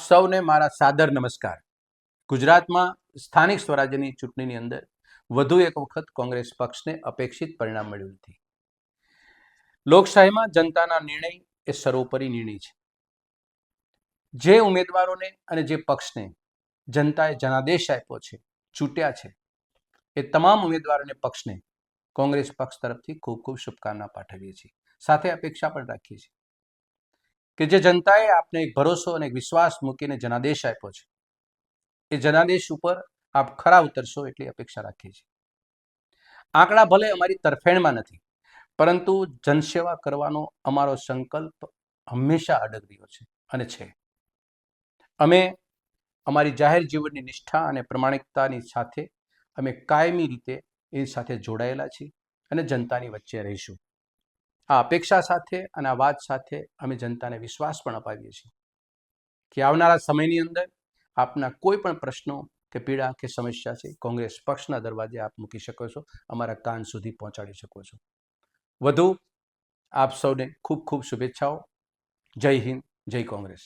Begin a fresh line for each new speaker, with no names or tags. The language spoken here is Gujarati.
સૌને મારા સાદર નમસ્કાર। ગુજરાતમાં સ્થાનિક સ્વરાજ્યની ચૂંટણીની અંદર વધુ એક વખત કોંગ્રેસ પક્ષને અપેક્ષિત પરિણામ મળ્યું નથી। લોકશાહીમાં જનતાના નિર્ણય એ સર્વોપરી નિર્ણય છે। જે ઉમેદવારોને અને જે પક્ષને જનતાએ જનાદેશ આપ્યો છે, ચૂંટ્યા છે, એ તમામ ઉમેદવાર અને પક્ષને કોંગ્રેસ પક્ષ તરફથી ખૂબ ખૂબ શુભકામના પાઠવીએ છીએ। સાથે અપેક્ષા પણ રાખીએ છીએ કે જે જનતાએ આપને એક ભરોસો અને વિશ્વાસ મૂકીને જનાદેશ આપ્યો છે, એ જનાદેશ ઉપર આપ ખરા ઉતરશો એટલી અપેક્ષા રાખીએ છીએ। આંકડા ભલે અમારી તરફેણમાં નથી, પરંતુ જનસેવા કરવાનો અમારો સંકલ્પ હંમેશા અડગ રહ્યો છે અને છે। અમે અમારી જાહેર જીવનની નિષ્ઠા અને પ્રમાણિકતાની સાથે અમે કાયમી રીતે એ સાથે જોડાયેલા છીએ અને જનતાની વચ્ચે રહીશું। આ અપેક્ષા સાથે અને આ વાત સાથે અમે જનતાને વિશ્વાસ પણ અપાવીએ છીએ કે આવનારા સમયની અંદર આપના કોઈ પણ પ્રશ્નો કે પીડા કે સમસ્યા છે, કોંગ્રેસ પક્ષના દરવાજે આપ મૂકી શકો છો, અમારા કાન સુધી પહોંચાડી શકો છો। વધુ આપ સૌને ખૂબ ખૂબ શુભેચ્છાઓ। જય હિન્દ, જય કોંગ્રેસ।